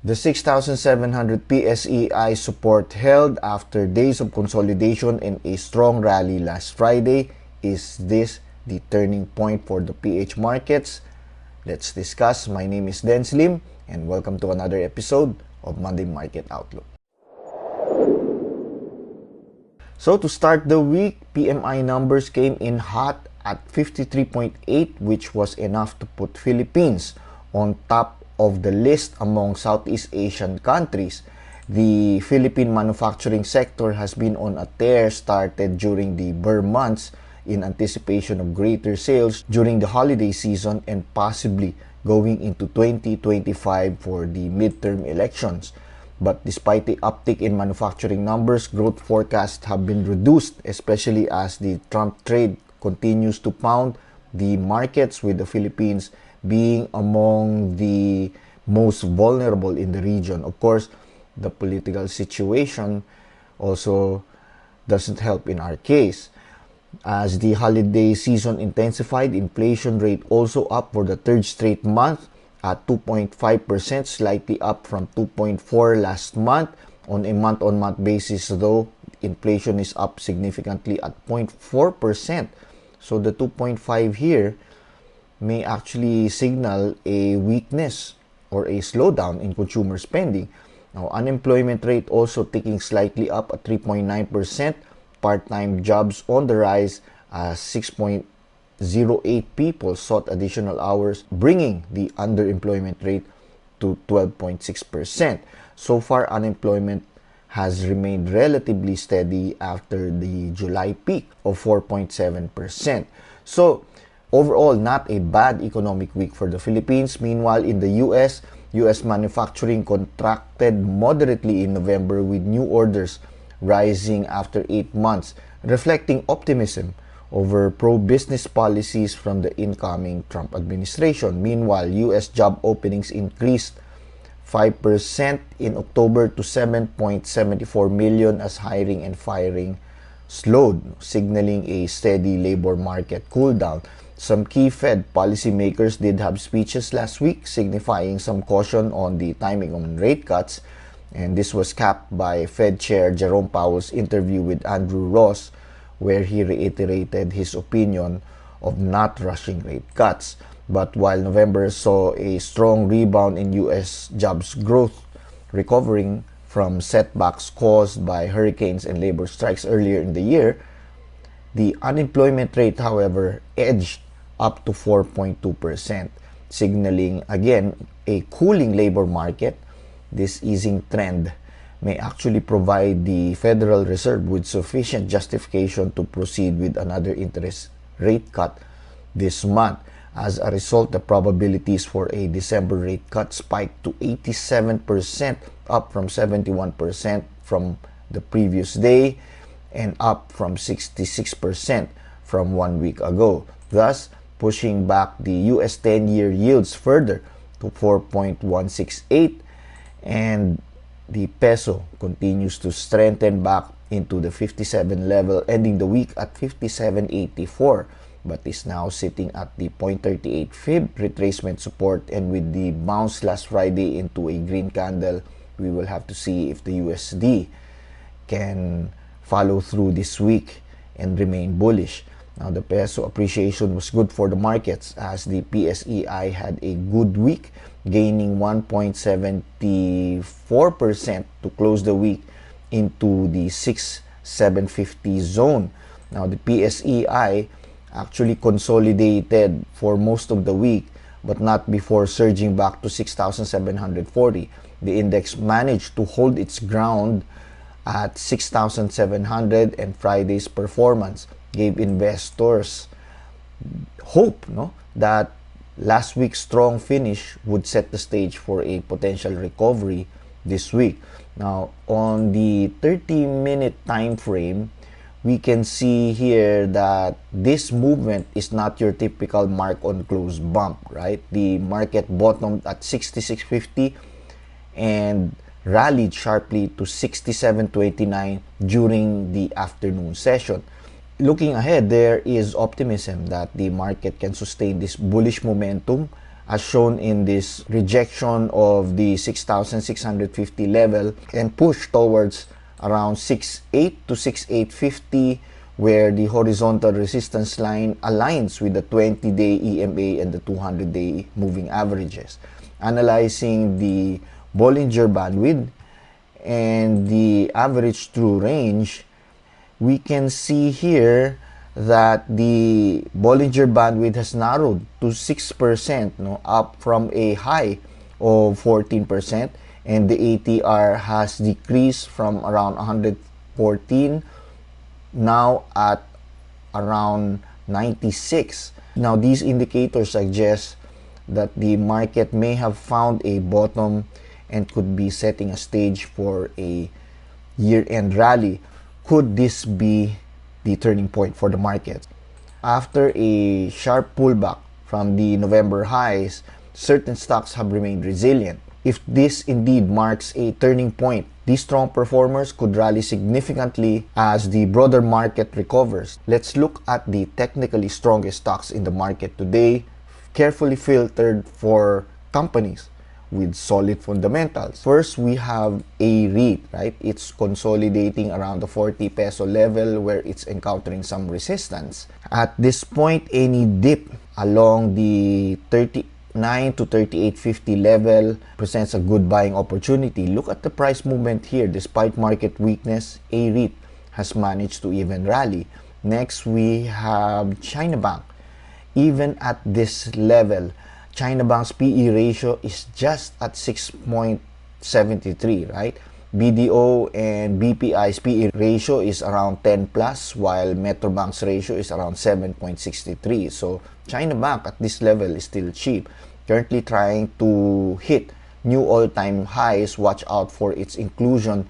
The 6,700 PSEi support held after days of consolidation and a strong rally last Friday. Is this the turning point for the PH markets? Let's discuss. My name is Den Slim and welcome to another episode of Monday Market Outlook. So to start the week, PMI numbers came in hot at 53.8, which was enough to put Philippines on top of the list among Southeast Asian countries. The Philippine manufacturing sector has been on a tear started during the bear months in anticipation of greater sales during the holiday season and possibly going into 2025 for the midterm elections. But despite the uptick in manufacturing numbers, growth forecasts have been reduced, especially as the Trump trade continues to pound the markets, with the Philippines being among the most vulnerable in the region. Of course, the political situation also doesn't help in our case. As the holiday season intensified, inflation rate also up for the third straight month at 2.5%, slightly up from 2.4% last month. On a month-on-month basis, though, inflation is up significantly at 0.4%. So the 2.5 here may actually signal a weakness or a slowdown in consumer spending. Now, unemployment rate also ticking slightly up at 3.9%. Part-time jobs on the rise as 6.08 people sought additional hours, bringing the underemployment rate to 12.6%. So far, unemployment has remained relatively steady after the July peak of 4.7%. So, overall, not a bad economic week for the Philippines. Meanwhile, in the US manufacturing contracted moderately in November, with new orders rising after 8 months, reflecting optimism over pro-business policies from the incoming Trump administration. Meanwhile, US job openings increased 5% in October to 7.74 million as hiring and firing slowed, signaling a steady labor market cooldown. Some key Fed policymakers did have speeches last week, signifying some caution on the timing on rate cuts, and this was capped by Fed Chair Jerome Powell's interview with Andrew Ross, where he reiterated his opinion of not rushing rate cuts. But while November saw a strong rebound in U.S. jobs growth, recovering from setbacks caused by hurricanes and labor strikes earlier in the year, the unemployment rate, however, edged up to 4.2%, signaling again a cooling labor market. This easing trend may actually provide the Federal Reserve with sufficient justification to proceed with another interest rate cut this month. As a result, the probabilities for a December rate cut spiked to 87%, up from 71% from the previous day and up from 66% from 1 week ago, thus pushing back the US 10-year yields further to 4.168, and the peso continues to strengthen back into the 57 level, ending the week at 57.84, but is now sitting at the 0.38 fib retracement support. And with the bounce last Friday into a green candle, we will have to see if the USD can follow through this week and remain bullish. Now, the peso appreciation was good for the markets as the PSEi had a good week, gaining 1.74% to close the week into the 6,750 zone. Now, the PSEi actually consolidated for most of the week, but not before surging back to 6,740. The index managed to hold its ground at 6,700, and Friday's performance gave investors hope, that last week's strong finish would set the stage for a potential recovery this week. Now, on the 30-minute time frame, we can see here that this movement is not your typical mark on close bump, right? The market bottomed at 66.50 and rallied sharply to 67.29 during the afternoon session. Looking ahead, there is optimism that the market can sustain this bullish momentum as shown in this rejection of the 6,650 level and push towards around 6.8 to 6.850, where the horizontal resistance line aligns with the 20-day EMA and the 200-day moving averages. Analyzing the Bollinger Bandwidth and the average true range, we can see here that the Bollinger Bandwidth has narrowed to 6%, up from a high of 14%, and the ATR has decreased from around 114 now at around 96. Now, these indicators suggest that the market may have found a bottom and could be setting a stage for a year-end rally. Could this be the turning point for the market? After a sharp pullback from the November highs, certain stocks have remained resilient. If this indeed marks a turning point, these strong performers could rally significantly as the broader market recovers. Let's look at the technically strongest stocks in the market today, carefully filtered for companies with solid fundamentals. First, we have a REIT, right? It's consolidating around the 40 peso level where it's encountering some resistance. At this point, any dip along the 39 to 38.50 level presents a good buying opportunity. Look at the price movement here. Despite market weakness, a REIT has managed to even rally. Next, we have China Bank. Even at this level, China Bank's PE ratio is just at 6.73, right? BDO and BPI's PE ratio is around 10 plus, while Metrobank's ratio is around 7.63. So China Bank at this level is still cheap. Currently trying to hit new all-time highs. Watch out for its inclusion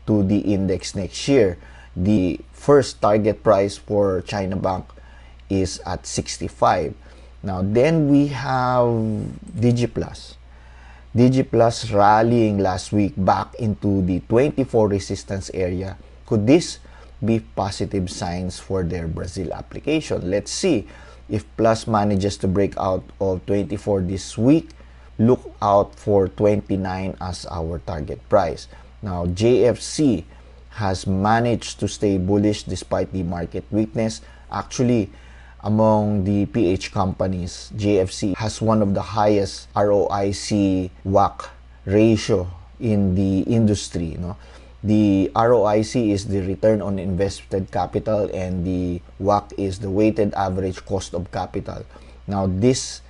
to the index next year. The first target price for China Bank is at 65. Now, then we have DigiPlus. DigiPlus rallying last week back into the 24 resistance area. Could this be positive signs for their Brazil application? Let's see. If Plus manages to break out of 24 this week, look out for 29 as our target price. Now, JFC has managed to stay bullish despite the market weakness. Actually, among the PH companies, JFC has one of the highest ROIC WACC ratio in the industry. The ROIC is the return on invested capital and the WACC is the weighted average cost of capital. Now, this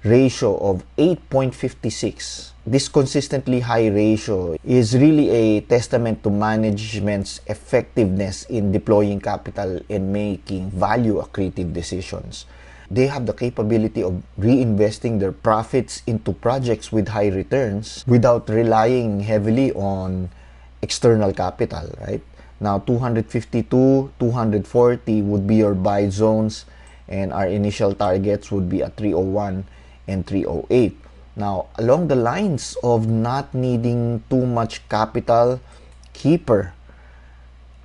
ratio of 8.56, this consistently high ratio is really a testament to management's effectiveness in deploying capital and making value accretive decisions. They have the capability of reinvesting their profits into projects with high returns without relying heavily on external capital, right? Now, 252, 240 would be your buy zones, and our initial targets would be at 301 and 308. Now, along the lines of not needing too much capital, Keeper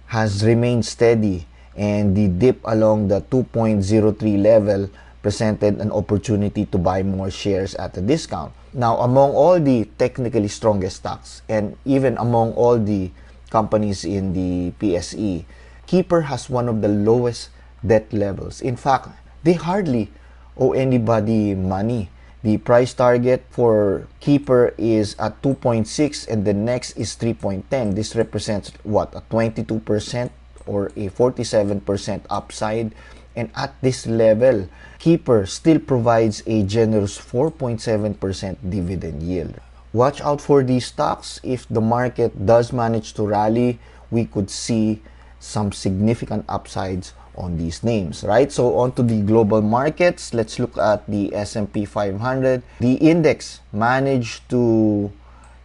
has remained steady, and the dip along the 2.03 level presented an opportunity to buy more shares at a discount. Now, among all the technically strongest stocks and even among all the companies in the PSE, Keeper has one of the lowest debt levels. In fact, they hardly owe anybody money. The price target for Keeper is at 2.6 and the next is 3.10. This represents what? A 22% or a 47% upside. And at this level, Keeper still provides a generous 4.7% dividend yield. Watch out for these stocks. If the market does manage to rally, we could see some significant upsides on these names, right? So on to the global markets. Let's look at the S&P 500. The index managed to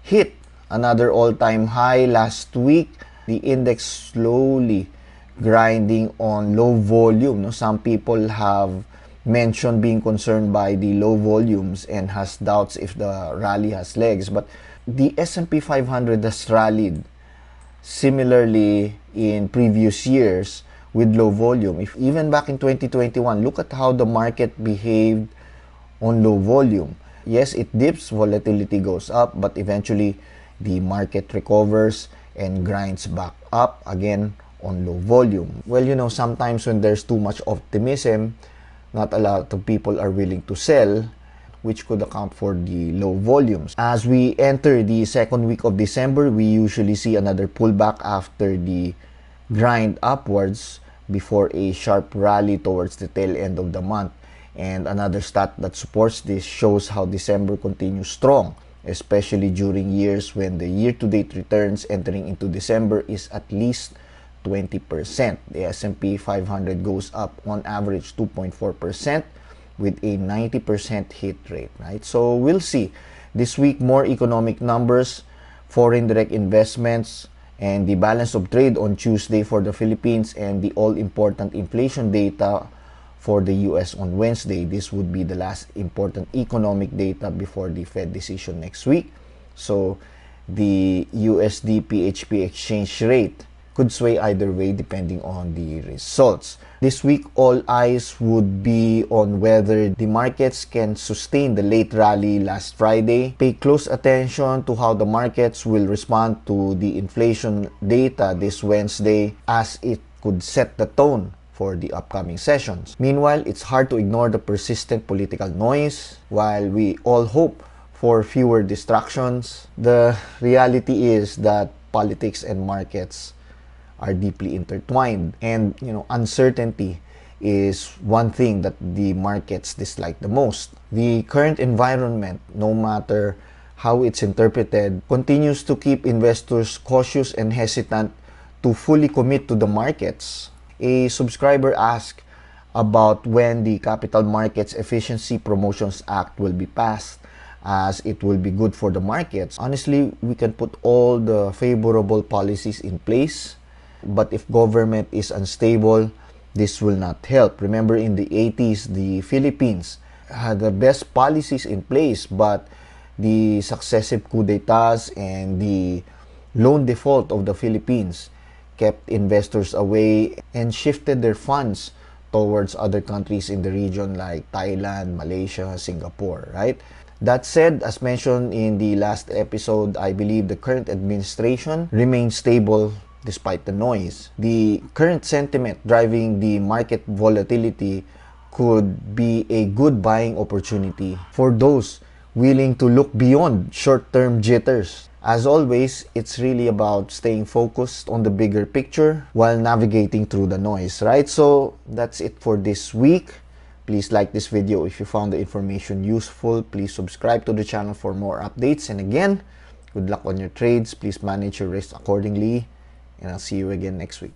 hit another all-time high last week. The index slowly grinding on low volume. Some people have mentioned being concerned by the low volumes and has doubts if the rally has legs. But the S&P 500 has rallied similarly in previous years with low volume. If even back in 2021, look at how the market behaved on low volume. Yes, it dips, volatility goes up, but eventually the market recovers and grinds back up again on low volume. Well, sometimes when there's too much optimism, not a lot of people are willing to sell, which could account for the low volumes. As we enter the second week of December, we usually see another pullback after the grind upwards before a sharp rally towards the tail end of the month. And another stat that supports this shows how December continues strong, especially during years when the year-to-date returns entering into December is at least 20%. The S&P 500 goes up on average 2.4% with a 90% hit rate, right? So we'll see. This week, more economic numbers, foreign direct investments, and the balance of trade on Tuesday for the Philippines, and the all-important inflation data for the US on Wednesday. This would be the last important economic data before the Fed decision next week. So the USD PHP exchange rate could sway either way depending on the results. This week, all eyes would be on whether the markets can sustain the late rally last Friday. Pay close attention to how the markets will respond to the inflation data this Wednesday, as it could set the tone for the upcoming sessions. Meanwhile, it's hard to ignore the persistent political noise. While we all hope for fewer distractions, the reality is that politics and markets are deeply intertwined, and uncertainty is one thing that the markets dislike the most. The current environment, no matter how it's interpreted, continues to keep investors cautious and hesitant to fully commit to the markets. A subscriber asked about when the Capital Markets Efficiency Promotions Act will be passed, as it will be good for the markets. Honestly, we can put all the favorable policies in place, but if government is unstable, this will not help. Remember, in the 80s, the Philippines had the best policies in place, but the successive coup d'etats and the loan default of the Philippines kept investors away and shifted their funds towards other countries in the region like Thailand, Malaysia, Singapore, right? That said, as mentioned in the last episode, I believe the current administration remains stable despite the noise. The current sentiment driving the market volatility could be a good buying opportunity for those willing to look beyond short-term jitters. As always, it's really about staying focused on the bigger picture while navigating through the noise, right? So that's it for this week. Please like this video if you found the information useful. Please subscribe to the channel for more updates. And again, good luck on your trades. Please manage your risk accordingly. And I'll see you again next week.